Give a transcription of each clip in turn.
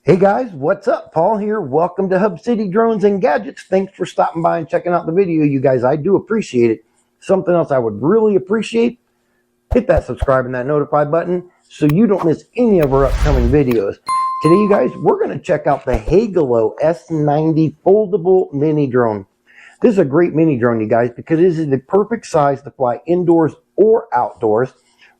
Hey guys, what's up? Paul here. Welcome to Hub City Drones and Gadgets. Thanks for stopping by and checking out the video, you guys. I do appreciate it. Something else I would really appreciate, hit that subscribe and that notify button so you don't miss any of our upcoming videos. Today, you guys, we're going to check out the Heygelo S90 foldable mini drone. This is a great mini drone, you guys, because this is the perfect size to fly indoors or outdoors.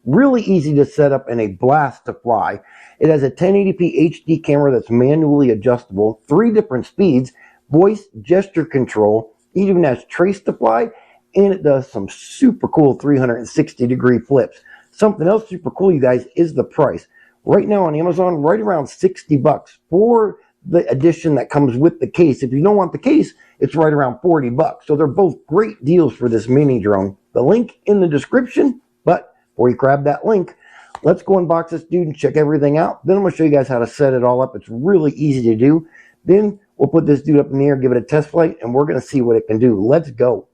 Really easy to set up and a blast to fly. It has a 1080p HD camera that's manually adjustable, 3 different speeds, voice gesture control, it even has trace to fly, and it does some super cool 360-degree flips. Something else super cool, you guys, is the price. Right now on Amazon, right around 60 bucks for the edition that comes with the case. If you don't want the case, it's right around 40 bucks. So they're both great deals for this mini drone. The link in the description, but before you grab that link, let's go unbox this dude and check everything out. Then I'm going to show you guys how to set it all up. It's really easy to do. Then we'll put this dude up in the air, give it a test flight, and we're going to see what it can do. Let's go.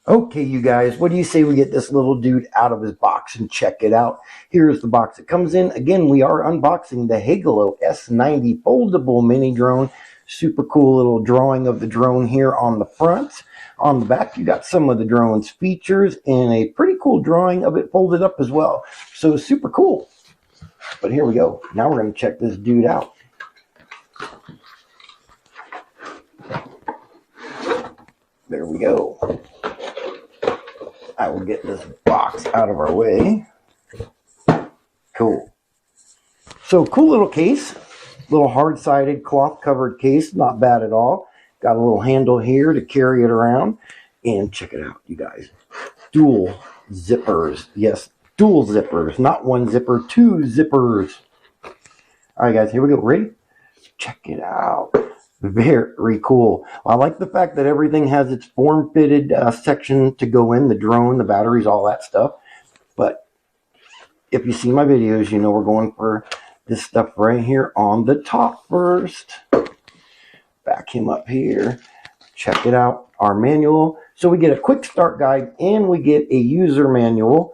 Okay, you guys, what do you say we get this little dude out of his box and check it out? Here's the box it comes in. Again, we are unboxing the Heygelo S90 foldable mini drone. Super cool little drawing of the drone here on the front. On the back, you got some of the drone's features and a pretty cool drawing of it folded up as well. So super cool. But here we go. Now we're going to check this dude out. There we go. I will get this box out of our way. Cool. So cool little case. Little hard-sided cloth-covered case. Not bad at all. Got a little handle here to carry it around. And check it out, you guys. Dual zippers. Yes, dual zippers. Not one zipper, 2 zippers. All right, guys, here we go. Ready? Check it out. Very cool. I like the fact that everything has its form-fitted section to go in, the drone, the batteries, all that stuff. But if you see my videos, you know we're going for this stuff right here on the top first. Back him up here. Check it out. Our manual. So we get a quick start guide and we get a user manual.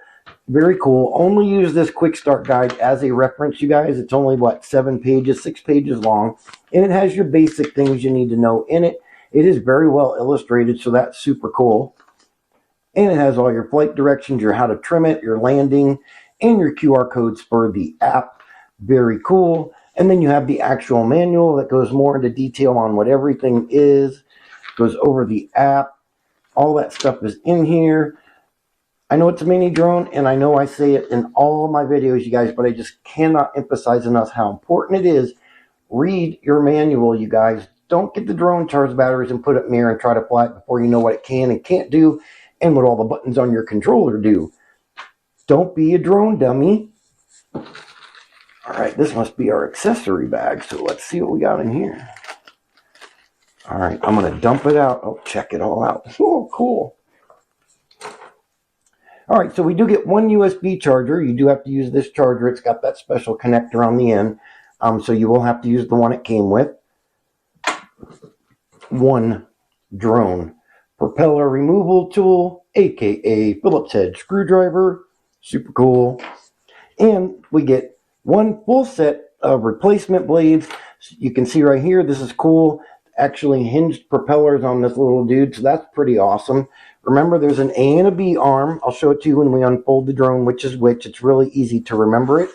Very cool. Only use this quick start guide as a reference, you guys. It's only, what, 7 pages, 6 pages long. And it has your basic things you need to know in it. It is very well illustrated, so that's super cool. And it has all your flight directions, your how to trim it, your landing, and your QR codes for the app. Very cool. And then you have the actual manual that goes more into detail on what everything is. Goes over the app. All that stuff is in here. I know it's a mini drone, and I know I say it in all of my videos, you guys, but I just cannot emphasize enough how important it is. Read your manual, you guys. Don't get the drone, charge batteries, and put it in the air and try to fly it before you know what it can and can't do and what all the buttons on your controller do. Don't be a drone dummy. All right, this must be our accessory bag, so let's see what we got in here. All right, I'm going to dump it out. Oh, check it all out. Oh, cool. All right, so we do get one USB charger. You do have to use this charger. It's got that special connector on the end. So you will have to use the one it came with. One drone propeller removal tool, aka Phillips head screwdriver. Super cool. And we get one full set of replacement blades. You can see right here, this is cool. Actually hinged propellers on this little dude, so that's pretty awesome. Remember, there's an A and a B arm. I'll show it to you when we unfold the drone, which is which. It's really easy to remember it.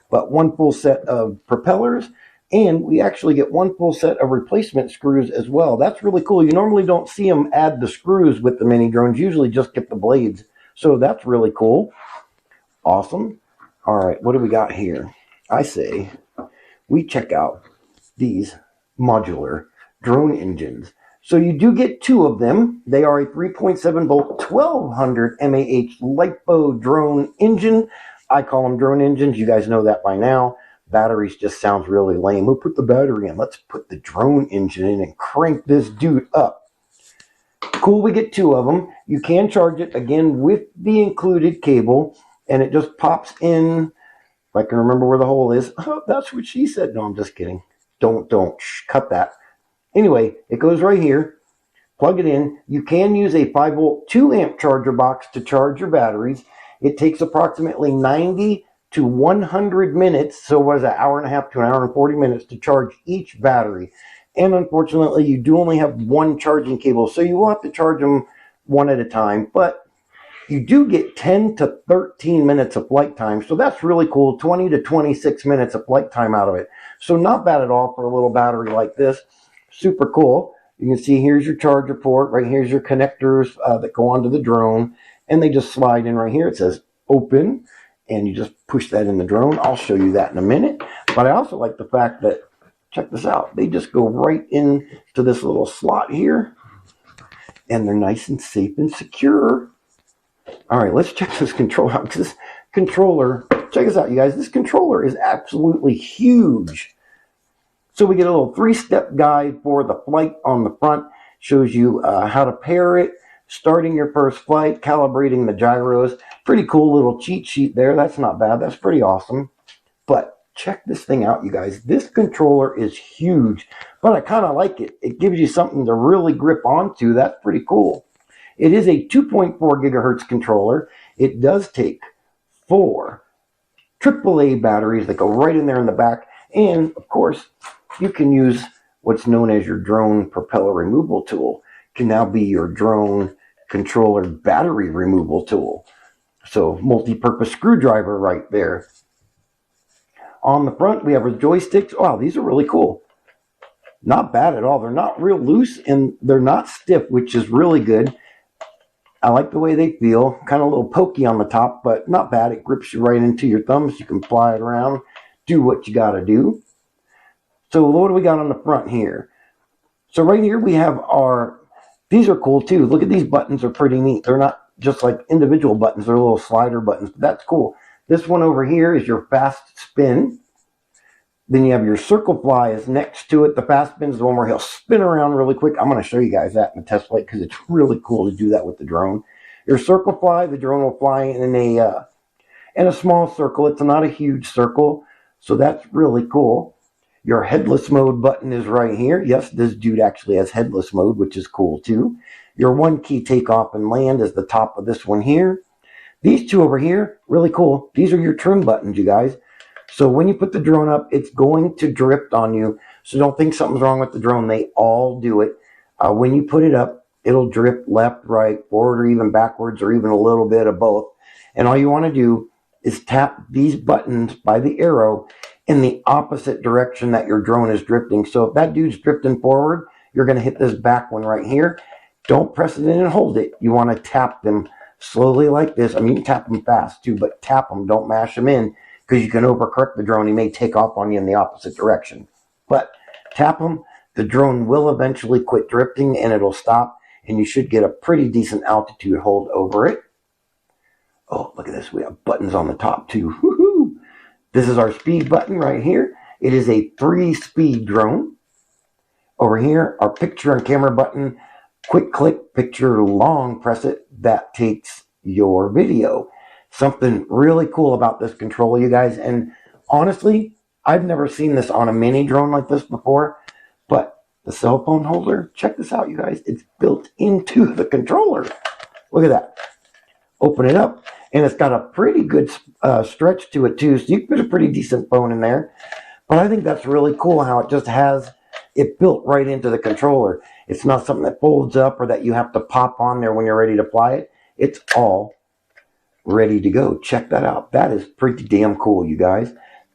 But one full set of propellers, and we actually get one full set of replacement screws as well. That's really cool. You normally don't see them add the screws with the mini drones. Usually just get the blades. So that's really cool. Awesome. All right, what do we got here? I say we check out these modular drone engines. So you do get 2 of them. They are a 3.7 volt 1200 mAh LiPo drone engine. I call them drone engines. You guys know that by now. Batteries just sounds really lame. We'll put the battery in. Let's put the drone engine in and crank this dude up. Cool, we get 2 of them. You can charge it, again, with the included cable, and it just pops in. If I can remember where the hole is. Oh, that's what she said. No, I'm just kidding. Don't. Shh, cut that. Anyway, it goes right here. Plug it in. You can use a 5 volt 2 amp charger box to charge your batteries. It takes approximately 90 to 100 minutes. So what is that? Hour and a half to an hour and 40 minutes to charge each battery. And unfortunately, you do only have 1 charging cable. So you will have to charge them one at a time. But you do get 10 to 13 minutes of flight time. So that's really cool. 20 to 26 minutes of flight time out of it. So not bad at all for a little battery like this. Super cool. You can see here's your charger port. Right here's your connectors that go onto the drone. And they just slide in right here. It says open. And you just push that in the drone. I'll show you that in a minute. But I also like the fact that, check this out. They just go right into this little slot here. And they're nice and safe and secure. All right, let's check this controller out. This controller, check this out, you guys. This controller is absolutely huge. So we get a little 3-step guide for the flight on the front. Shows you how to pair it, starting your first flight, calibrating the gyros. Pretty cool little cheat sheet there. That's not bad. That's pretty awesome. But check this thing out, you guys. This controller is huge, but I kind of like it. It gives you something to really grip onto. That's pretty cool. It is a 2.4 gigahertz controller. It does take 4 AAA batteries that go right in there in the back. And, of course, you can use what's known as your drone propeller removal tool. It can now be your drone controller battery removal tool. So, multi-purpose screwdriver right there. On the front, we have our joysticks. Wow, these are really cool. Not bad at all. They're not real loose and they're not stiff, which is really good. I like the way they feel. Kind of a little pokey on the top, but not bad. It grips you right into your thumbs. You can fly it around, do what you got to do. So what do we got on the front here? So right here we have our, these are cool too. Look at these buttons, are pretty neat. They're not just like individual buttons. They're little slider buttons. But that's cool. This one over here is your fast spin. Then you have your circle fly is next to it. The fast spin is the one where he'll spin around really quick. I'm going to show you guys that in the test flight because it's really cool to do that with the drone. Your circle fly, the drone will fly in a small circle. It's not a huge circle, so that's really cool. Your headless mode button is right here. Yes, this dude actually has headless mode, which is cool too. Your 1 key takeoff and land is the top of this one here. These 2 over here, really cool. These are your trim buttons, you guys. So when you put the drone up, it's going to drift on you. So don't think something's wrong with the drone. They all do it. When you put it up, it'll drift left, right, forward, or even backwards, or even a little bit of both. And all you want to do is tap these buttons by the arrow in the opposite direction that your drone is drifting. So if that dude's drifting forward, you're going to hit this back one right here. Don't press it in and hold it. You want to tap them slowly like this. I mean, you can tap them fast too, but tap them. Don't mash them in. Because you can overcorrect the drone. He may take off on you in the opposite direction. But tap them. The drone will eventually quit drifting and it'll stop. And you should get a pretty decent altitude hold over it. Oh, look at this. We have buttons on the top too. Woohoo! This is our speed button right here. It is a 3-speed drone. Over here, our picture and camera button. Quick click, picture, long press it. That takes your video. Something really cool about this controller, you guys, and honestly, I've never seen this on a mini drone like this before, but the cell phone holder, check this out, you guys. It's built into the controller. Look at that. Open it up, and it's got a pretty good stretch to it, too, so you can put a pretty decent phone in there, but I think that's really cool how it just has it built right into the controller. It's not something that folds up or that you have to pop on there when you're ready to fly it. It's all ready to go. Check that out. That is pretty damn cool, you guys.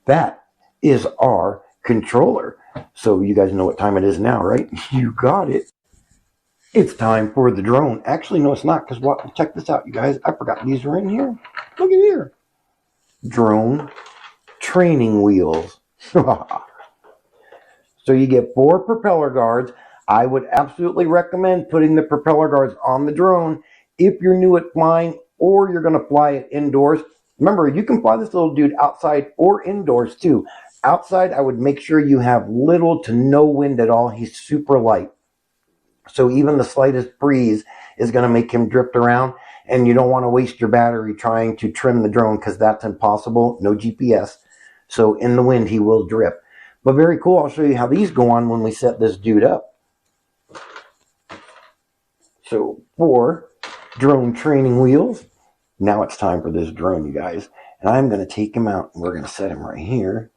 That is our controller. So you guys know what time it is now, right? You got it. It's time for the drone. Actually, no, it's not, because what? Check this out, you guys. I forgot these are in here. Look at here. Drone training wheels. So you get 4 propeller guards. I would absolutely recommend putting the propeller guards on the drone if you're new at flying or you're going to fly it indoors. Remember, you can fly this little dude outside or indoors too. Outside, I would make sure you have little to no wind at all. He's super light. So even the slightest breeze is going to make him drift around, and you don't want to waste your battery trying to trim the drone because that's impossible. No GPS. So in the wind, he will drift. But very cool. I'll show you how these go on when we set this dude up. So 4 drone training wheels. Now it's time for this drone, you guys. And I'm going to take him out, and we're going to set him right here.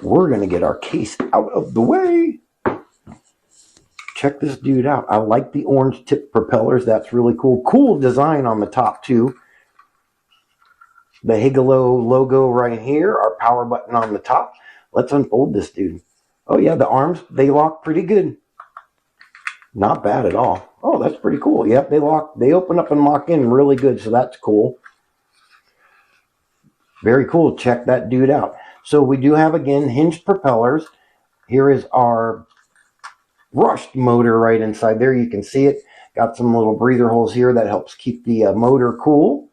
We're going to get our case out of the way. Check this dude out. I like the orange tip propellers. That's really cool. Cool design on the top too. The Heygelo logo right here. Our power button on the top. Let's unfold this dude. Oh yeah, the arms, they lock pretty good. Not bad at all. Oh, that's pretty cool. Yep, they open up and lock in really good, so that's cool. Very cool. Check that dude out. So we do have, again, hinged propellers. Here is our rushed motor right inside there. You can see it. Got some little breather holes here that helps keep the motor cool.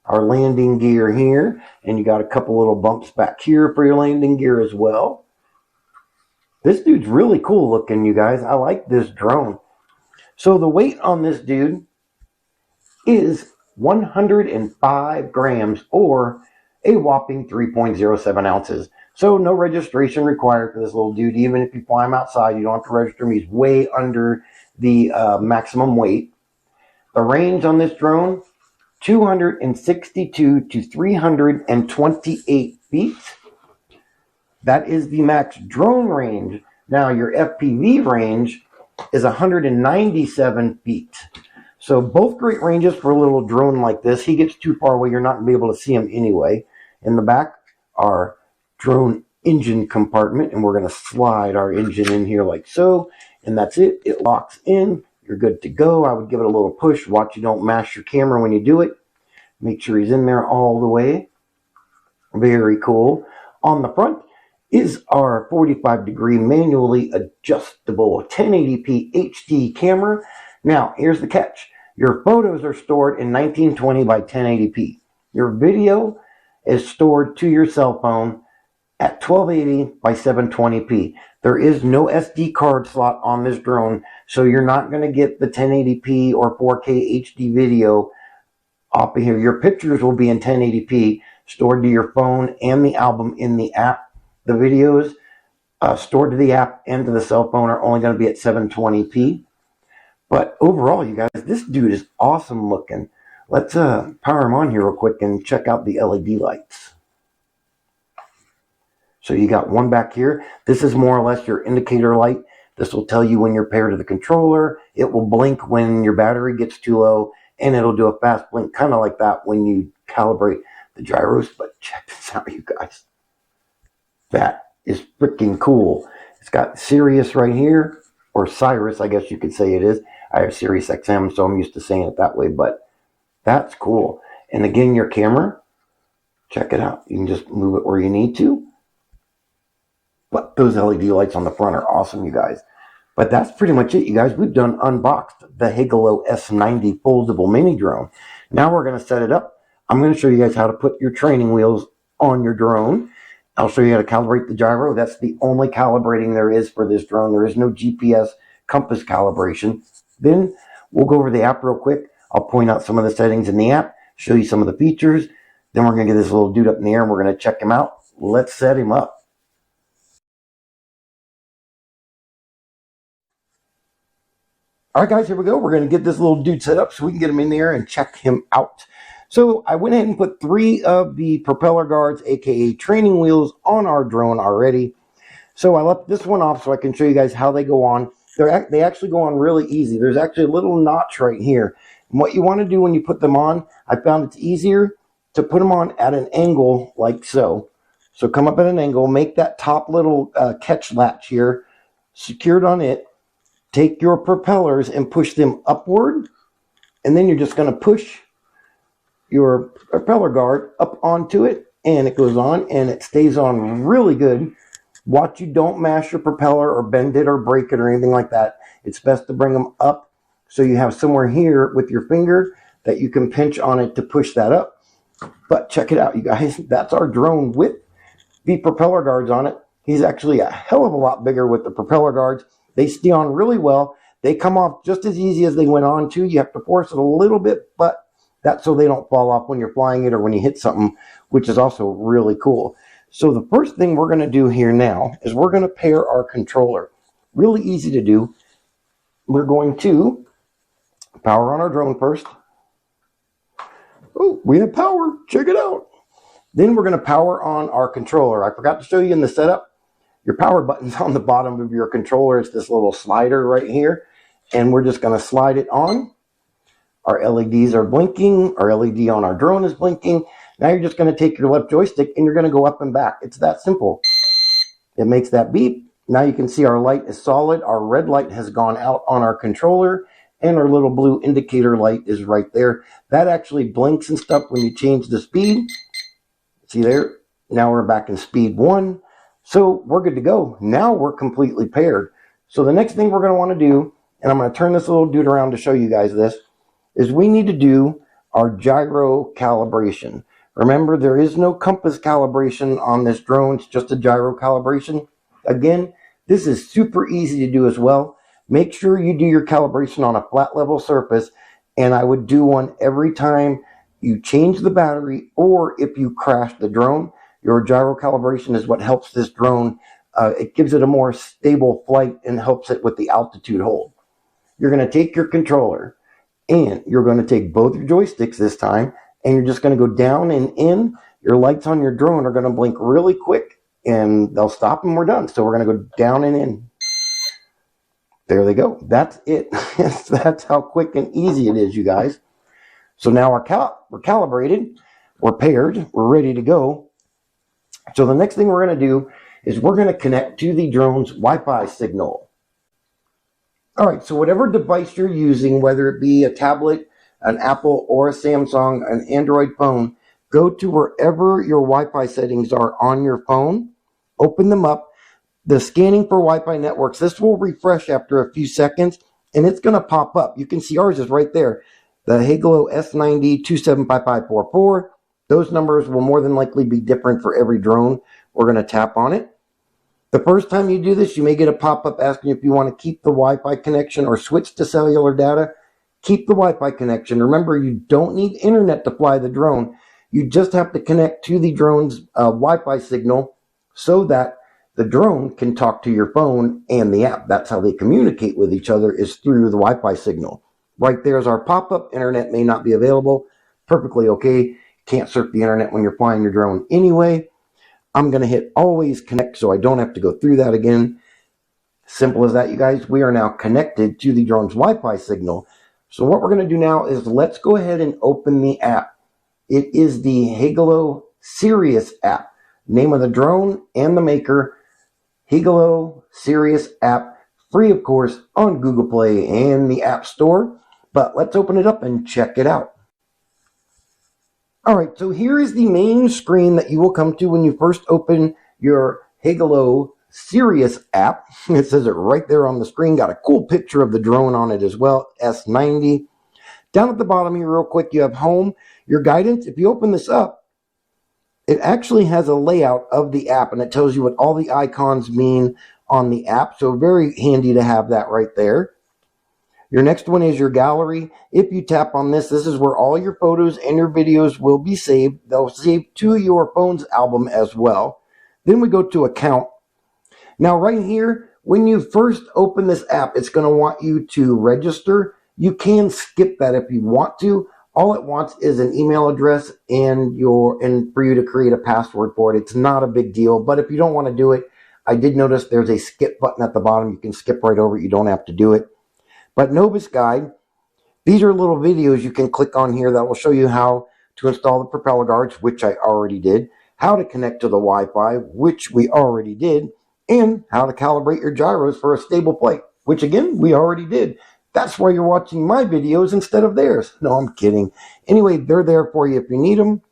Our landing gear here. And you got a couple little bumps back here for your landing gear as well. This dude's really cool looking, you guys. I like this drone. So the weight on this dude is 105 grams or a whopping 3.07 ounces. So no registration required for this little dude. Even if you fly him outside, you don't have to register him. He's way under the maximum weight. The range on this drone, 262 to 328 feet. That is the max drone range. Now your FPV range is 197 feet. So both great ranges for a little drone like this. He gets too far away, you're not going to be able to see him anyway. In the back, our drone engine compartment, and we're going to slide our engine in here like so, and that's it. It locks in. You're good to go. I would give it a little push. Watch you don't mash your camera when you do it. Make sure he's in there all the way. Very cool. On the front is our 45-degree manually adjustable 1080p HD camera. Now, here's the catch. Your photos are stored in 1920 by 1080p. Your video is stored to your cell phone at 1280 by 720p. There is no SD card slot on this drone, so you're not going to get the 1080p or 4K HD video off of here. Your pictures will be in 1080p, stored to your phone and the album in the app. The videos stored to the app and to the cell phone are only going to be at 720p. But overall, you guys, this dude is awesome looking. Let's power him on here real quick and check out the LED lights. So you got one back here. This is more or less your indicator light. This will tell you when you're paired to the controller. It will blink when your battery gets too low, and it'll do a fast blink, kind of like that when you calibrate the gyros. But check this out, you guys. That is freaking cool. It's got Sirius right here, or Cyrus, I guess you could say it is. I have Sirius XM, so I'm used to saying it that way, but that's cool. And again, your camera, check it out. You can just move it where you need to. But those LED lights on the front are awesome, you guys. But that's pretty much it, you guys. We've done unboxed the Heygelo S90 foldable mini drone. Now we're going to set it up. I'm going to show you guys how to put your training wheels on your drone. I'll show you how to calibrate the gyro. That's the only calibrating there is for this drone. There is no GPS compass calibration. Then we'll go over the app real quick. I'll point out some of the settings in the app, show you some of the features. Then we're going to get this little dude up in the air and we're going to check him out. Let's set him up. All right, guys, here we go. We're going to get this little dude set up so we can get him in there and check him out. So I went ahead and put 3 of the propeller guards, aka training wheels, on our drone already. So I left this one off so I can show you guys how they go on. They actually go on really easy. There's actually a little notch right here. And what you want to do when you put them on, I found it's easier to put them on at an angle like so. So come up at an angle, make that top little catch latch here secured on it. Take your propellers and push them upward. And then you're just going to push your propeller guard up onto it. And it goes on and it stays on really good. Watch you don't mash your propeller or bend it or break it or anything like that. It's best to bring them up so you have somewhere here with your finger that you can pinch on it to push that up. But check it out, you guys. That's our drone with the propeller guards on it. He's actually a hell of a lot bigger with the propeller guards. They stay on really well. They come off just as easy as they went on too. You have to force it a little bit, but that's so they don't fall off when you're flying it or when you hit something, which is also really cool. So the first thing we're going to do here now is we're going to pair our controller. Really easy to do. We're going to power on our drone first. Oh, we have power. Check it out. Then we're going to power on our controller. I forgot to show you in the setup. Your power button's on the bottom of your controller. It's this little slider right here. And we're just going to slide it on. Our LEDs are blinking. Our LED on our drone is blinking. Now you're just going to take your left joystick and you're going to go up and back. It's that simple. It makes that beep. Now you can see our light is solid. Our red light has gone out on our controller. And our little blue indicator light is right there. That actually blinks and stuff when you change the speed. See there? Now we're back in speed 1. So we're good to go. Now we're completely paired. So the next thing we're going to want to do, and I'm going to turn this little dude around to show you guys this, is we need to do our gyro calibration. Remember, there is no compass calibration on this drone. It's just a gyro calibration. Again, this is super easy to do as well. Make sure you do your calibration on a flat level surface, and I would do one every time you change the battery or if you crash the drone. Your gyro calibration is what helps this drone. It gives it a more stable flight and helps it with the altitude hold. You're going to take your controller and you're going to take both your joysticks this time, and you're just going to go down and in. Your lights on your drone are going to blink really quick and they'll stop and we're done. So we're going to go down and in. There they go. That's it. That's how quick and easy it is, you guys. So now we're calibrated, we're paired, we're ready to go. So the next thing we're going to do is we're going to connect to the drone's Wi-Fi signal. All right, so whatever device you're using, whether it be a tablet, an Apple, or a Samsung, an Android phone, go to wherever your Wi-Fi settings are on your phone, open them up. The scanning for Wi-Fi networks, this will refresh after a few seconds, and it's going to pop up. You can see ours is right there. The Heygelo S90 275544. Those numbers will more than likely be different for every drone. We're going to tap on it. The first time you do this, you may get a pop-up asking if you want to keep the Wi-Fi connection or switch to cellular data. Keep the Wi-Fi connection. Remember, you don't need internet to fly the drone. You just have to connect to the drone's Wi-Fi signal so that the drone can talk to your phone and the app. That's how they communicate with each other, is through the Wi-Fi signal. Right there is our pop-up. Internet may not be available. Perfectly okay. Can't surf the internet when you're flying your drone anyway. I'm going to hit always connect so I don't have to go through that again. Simple as that, you guys. We are now connected to the drone's Wi-Fi signal. So what we're going to do now is let's go ahead and open the app. It is the Heygelo Sirius app. Name of the drone and the maker, Heygelo Sirius app. Free, of course, on Google Play and the App Store. But let's open it up and check it out. All right, so here is the main screen that you will come to when you first open your Heygelo Sirius app. It says it right there on the screen. Got a cool picture of the drone on it as well, S90. Down at the bottom here real quick, you have home, your guidance. If you open this up, it actually has a layout of the app, and it tells you what all the icons mean on the app. So very handy to have that right there. Your next one is your gallery. If you tap on this, this is where all your photos and your videos will be saved. They'll save to your phone's album as well. Then we go to account. Now right here, when you first open this app, it's going to want you to register. You can skip that if you want to. All it wants is an email address and for you to create a password for it. It's not a big deal, but if you don't want to do it, I did notice there's a skip button at the bottom. You can skip right over it. You don't have to do it. But Novice Guide, these are little videos you can click on here that will show you how to install the propeller guards, which I already did, how to connect to the Wi-Fi, which we already did, and how to calibrate your gyros for a stable flight, which again, we already did. That's why you're watching my videos instead of theirs. No, I'm kidding. Anyway, they're there for you if you need them.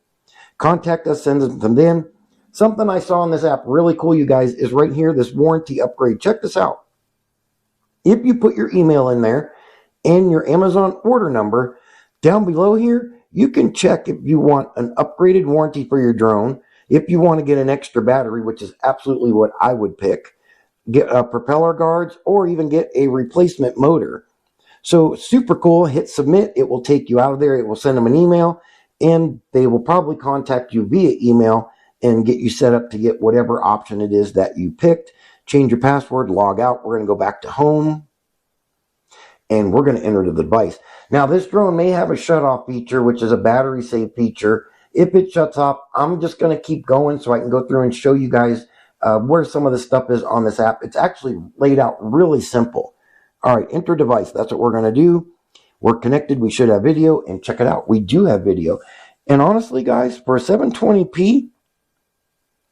Contact us, send them in. Something I saw in this app really cool, you guys, is right here, this warranty upgrade. Check this out. If you put your email in there and your Amazon order number, down below here, you can check if you want an upgraded warranty for your drone, if you want to get an extra battery, which is absolutely what I would pick, get propeller guards, or even get a replacement motor. So super cool. Hit submit. It will take you out of there. It will send them an email, and they will probably contact you via email and get you set up to get whatever option it is that you picked. Change your password, log out. We're going to go back to home, and we're going to enter the device. Now, this drone may have a shut-off feature, which is a battery save feature. If it shuts off, I'm just going to keep going so I can go through and show you guys where some of the stuff is on this app. It's actually laid out really simple. All right, enter device. That's what we're going to do. We're connected. We should have video, and check it out. We do have video. And honestly, guys, for a 720p,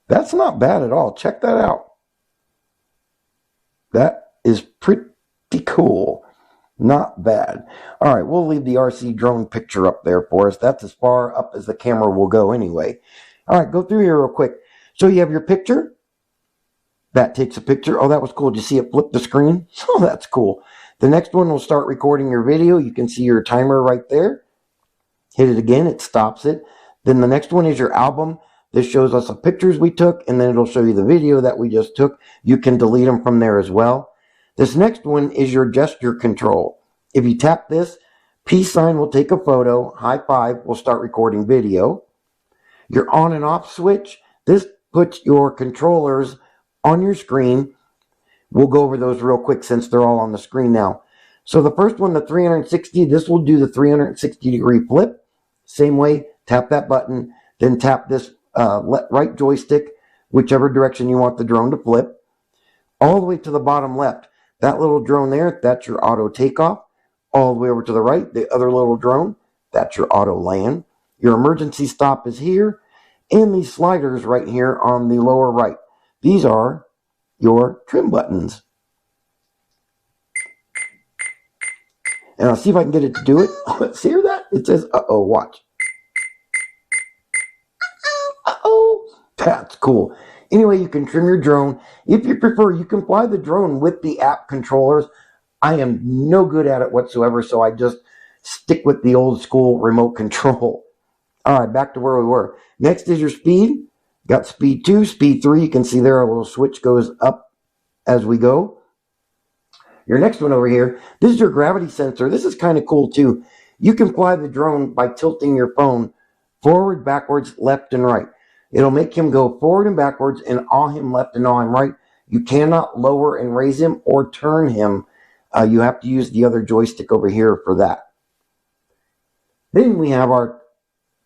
that's not bad at all. Check that out. That is pretty cool. Not bad. All right, we'll leave the RC drone picture up there for us. That's as far up as the camera will go anyway. All right, go through here real quick. So you have your picture. That takes a picture. Oh, that was cool. Did you see it flip the screen? Oh, that's cool. The next one will start recording your video. You can see your timer right there. Hit it again. It stops it. Then the next one is your album. This shows us the pictures we took, and then it'll show you the video that we just took. You can delete them from there as well. This next one is your gesture control. If you tap this, peace sign will take a photo. High five will start recording video. Your on and off switch. This puts your controllers on your screen. We'll go over those real quick since they're all on the screen now. So the first one, the 360, this will do the 360 degree flip. Same way, tap that button, then tap this right joystick, whichever direction you want the drone to flip. All the way to the bottom left, that little drone there, that's your auto takeoff. All the way over to the right, the other little drone, that's your auto land. Your emergency stop is here, and these sliders right here on the lower right. These are your trim buttons. And I'll see if I can get it to do it. Oh, let's hear that. It says, uh-oh, watch. Uh-oh. That's cool. Anyway, you can trim your drone. If you prefer, you can fly the drone with the app controllers. I am no good at it whatsoever, so I just stick with the old school remote control. All right, back to where we were. Next is your speed. Got speed 2, speed 3. You can see there a little switch goes up as we go. Your next one over here, this is your gravity sensor. This is kind of cool too. You can fly the drone by tilting your phone forward, backwards, left, and right. It'll make him go forward and backwards and awe him left and awe him right. You cannot lower and raise him or turn him. You have to use the other joystick over here for that. Then we have our,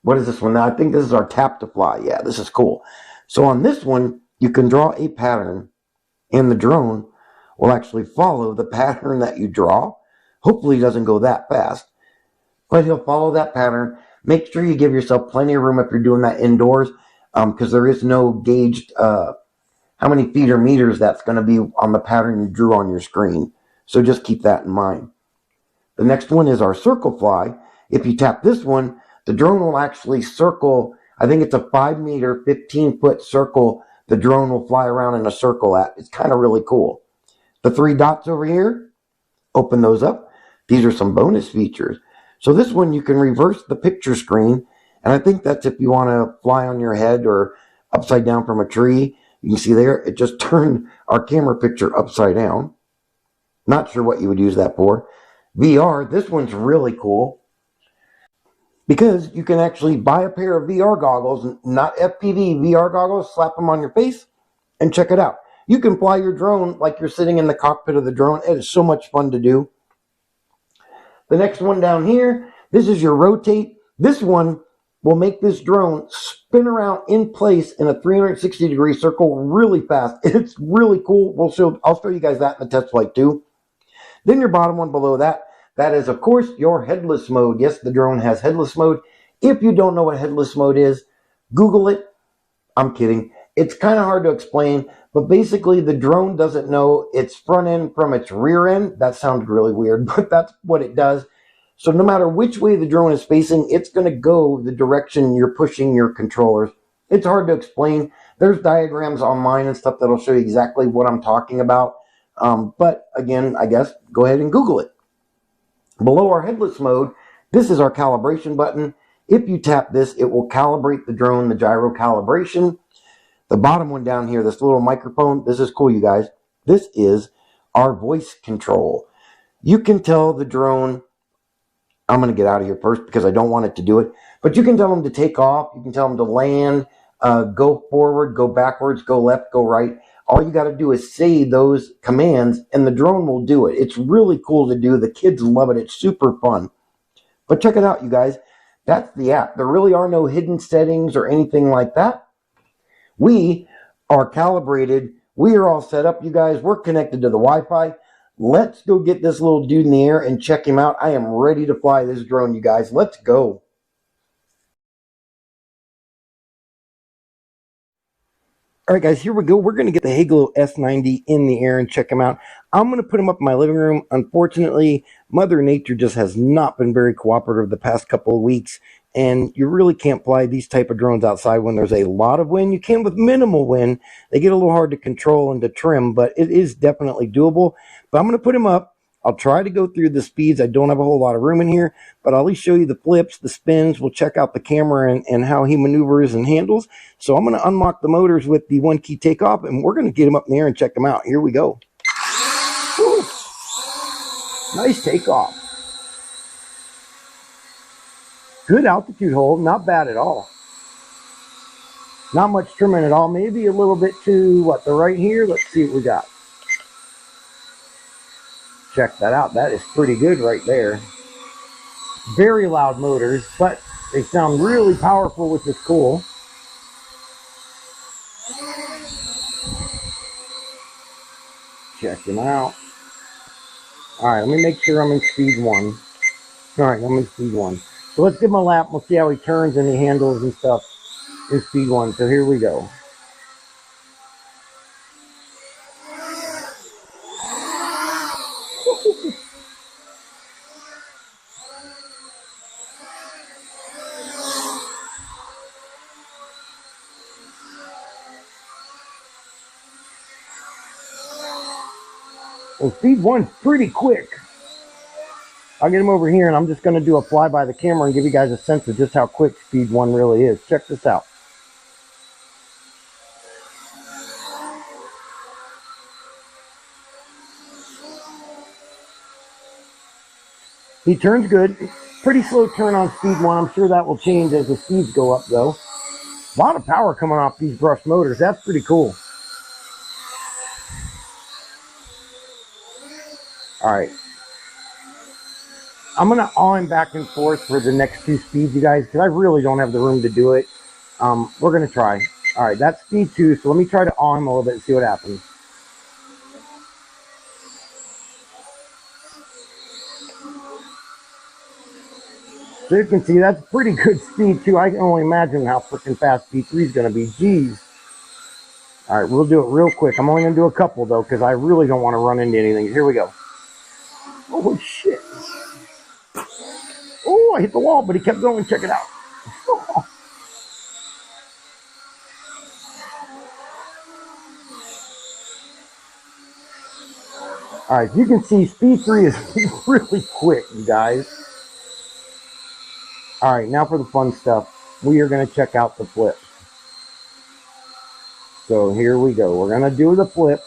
what is this one now? I think this is our tap to fly. Yeah, this is cool. So on this one, you can draw a pattern, and the drone will actually follow the pattern that you draw. Hopefully it doesn't go that fast, but he'll follow that pattern. Make sure you give yourself plenty of room if you're doing that indoors, because there is no gauged how many feet or meters that's going to be on the pattern you drew on your screen. So just keep that in mind. The next one is our circle fly. If you tap this one, the drone will actually circle. I think it's a 5 meter, 15-foot circle. The drone will fly around in a circle at. It's kind of really cool. The 3 dots over here, open those up. These are some bonus features. So this one, you can reverse the picture screen. And I think that's if you want to fly on your head or upside down from a tree. You can see there, it just turned our camera picture upside down. Not sure what you would use that for. VR, this one's really cool, because you can actually buy a pair of VR goggles, not FPV VR goggles, slap them on your face, and check it out. You can fly your drone like you're sitting in the cockpit of the drone. It is so much fun to do. The next one down here, this is your rotate. This one will make this drone spin around in place in a 360-degree circle really fast. It's really cool. I'll show you guys that in the test flight too. Then your bottom one below that, that is, of course, your headless mode. Yes, the drone has headless mode. If you don't know what headless mode is, Google it. I'm kidding. It's kind of hard to explain, but basically the drone doesn't know its front end from its rear end. That sounds really weird, but that's what it does. So no matter which way the drone is facing, it's going to go the direction you're pushing your controllers. It's hard to explain, There's diagrams on mine and stuff that'll show you exactly what I'm talking about. But again, I guess go ahead and Google it. Below our headless mode, this is our calibration button. If you tap this, it will calibrate the drone, the gyro calibration. The bottom one down here, this little microphone, this is cool, you guys. This is our voice control. You can tell the drone, I'm going to get out of here first because I don't want it to do it, but you can tell them to take off. You can tell them to land, go forward, go backwards, go left, go right. All you got to do is say those commands and the drone will do it. It's really cool to do. The kids love it. It's super fun. But check it out, you guys. That's the app. There really are no hidden settings or anything like that. We are calibrated. We are all set up, you guys. We're connected to the Wi-Fi. Let's go get this little dude in the air and check him out. I am ready to fly this drone, you guys. Let's go. All right, guys, here we go. We're going to get the Heygelo S90 in the air and check him out. I'm going to put him up in my living room. Unfortunately, Mother Nature just has not been very cooperative the past couple of weeks, and you really can't fly these type of drones outside when there's a lot of wind. You can with minimal wind. They get a little hard to control and to trim, but it is definitely doable. But I'm going to put him up. I'll try to go through the speeds. I don't have a whole lot of room in here, but I'll at least show you the flips, the spins. We'll check out the camera and how he maneuvers and handles. So I'm going to unlock the motors with the 1-key takeoff, and we're going to get him up in the air and check him out. Here we go. Woo. Nice takeoff. Good altitude hold. Not bad at all. Not much trimming at all. Maybe a little bit to, what, the right here? Let's see what we got. Check that out. That is pretty good right there. Very loud motors, but they sound really powerful, which is cool. Check them out. All right, let me make sure I'm in speed 1. All right, I'm in speed 1. So let's give him a lap. We'll see how he turns and he handles and stuff in speed 1. So here we go. Well, speed 1's pretty quick. I'll get him over here and I'm just going to do a fly by the camera and give you guys a sense of just how quick speed 1 really is. Check this out. He turns good. Pretty slow turn on speed 1. I'm sure that will change as the speeds go up though. A lot of power coming off these brush motors. That's pretty cool. All right. I'm going to awe him back and forth for the next 2 speeds, you guys, because I really don't have the room to do it. We're going to try. All right, that's speed 2, so let me try to awe him a little bit and see what happens. So you can see that's pretty good speed 2. I can only imagine how freaking fast speed 3 is going to be. Jeez. All right, we'll do it real quick. I'm only going to do a couple, though, because I really don't want to run into anything. Here we go. Oh, shit. Oh, I hit the wall, but he kept going. Check it out. All right, you can see speed 3 is really quick, you guys. All right, now for the fun stuff. We are going to check out the flip. So here we go. We're going to do the flip.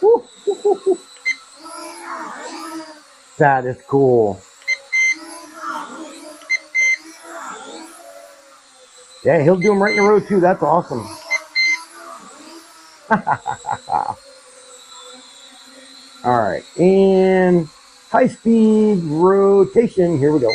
Woo. That is cool. Yeah, he'll do them right in a row too. That's awesome. All right, and high speed rotation. Here we go.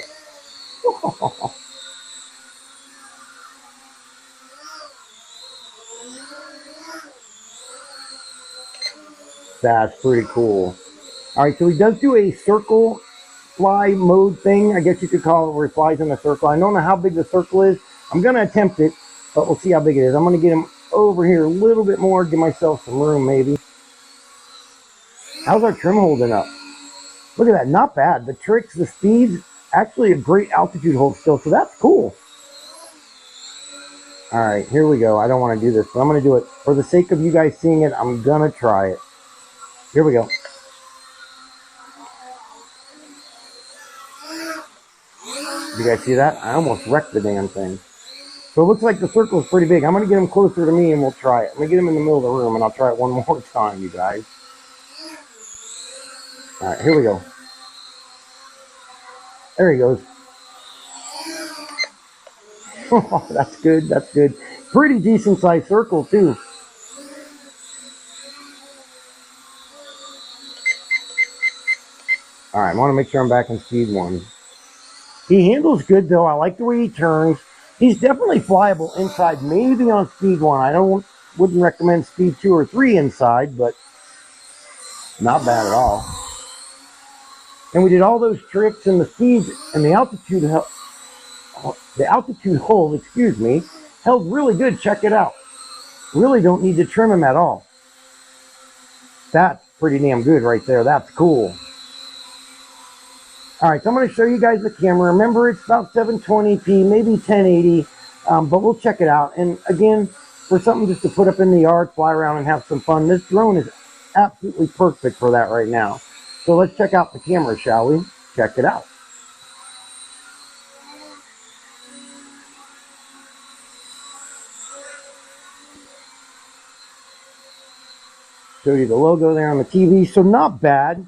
That's pretty cool. All right, so he does do a circle fly mode thing, I guess you could call it, where he flies in a circle. I don't know how big the circle is. I'm going to attempt it, but we'll see how big it is. I'm going to get him over here a little bit more, give myself some room maybe. How's our trim holding up? Look at that, not bad. The tricks, the speeds, actually a great altitude hold still, so that's cool. All right, here we go. I don't want to do this, but I'm going to do it. For the sake of you guys seeing it, I'm going to try it. Here we go. You guys see that? I almost wrecked the damn thing. So it looks like the circle is pretty big. I'm going to get him closer to me and we'll try it. I'm going to get him in the middle of the room and I'll try it one more time, you guys. All right, here we go. There he goes. Oh, that's good. That's good. Pretty decent sized circle too. All right, I want to make sure I'm back in speed 1. He handles good though. I like the way he turns. He's definitely flyable inside, maybe on speed 1. I wouldn't recommend speed 2 or 3 inside, but not bad at all. And we did all those tricks and the speed and the altitude hold, excuse me, held really good. Check it out. Really don't need to trim him at all. That's pretty damn good right there. That's cool. All right, so I'm going to show you guys the camera. Remember, it's about 720p, maybe 1080, but we'll check it out. And again, for something just to put up in the yard, fly around and have some fun, this drone is absolutely perfect for that right now. So let's check out the camera, shall we? Check it out. Show you the logo there on the TV. So not bad.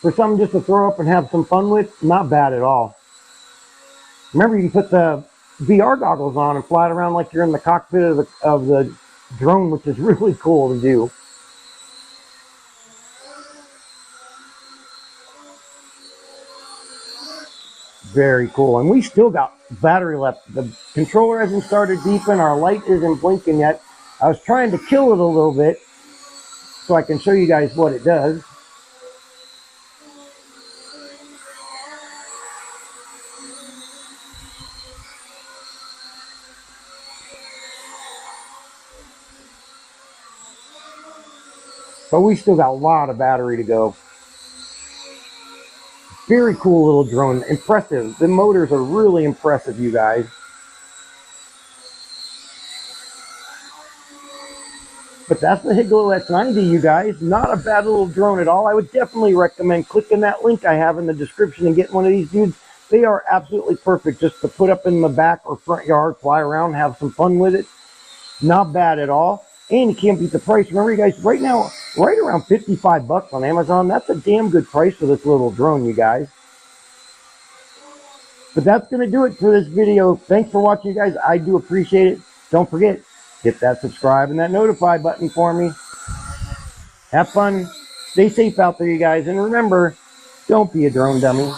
For something just to throw up and have some fun with, not bad at all. Remember, you can put the VR goggles on and fly it around like you're in the cockpit of the drone, which is really cool to do. Very cool. And we still got battery left. The controller hasn't started beeping. Our light isn't blinking yet. I was trying to kill it a little bit so I can show you guys what it does. But we still got a lot of battery to go. Very cool little drone. Impressive. The motors are really impressive, you guys. But that's the Heygelo S90, you guys. Not a bad little drone at all. I would definitely recommend clicking that link I have in the description and getting one of these dudes. They are absolutely perfect just to put up in the back or front yard, fly around, have some fun with it. Not bad at all. And you can't beat the price. Remember, you guys, right now, right around 55 bucks on Amazon. That's a damn good price for this little drone, you guys. But that's going to do it for this video. Thanks for watching, you guys. I do appreciate it. Don't forget, hit that subscribe and that notify button for me. Have fun. Stay safe out there, you guys. And remember, don't be a drone dummy.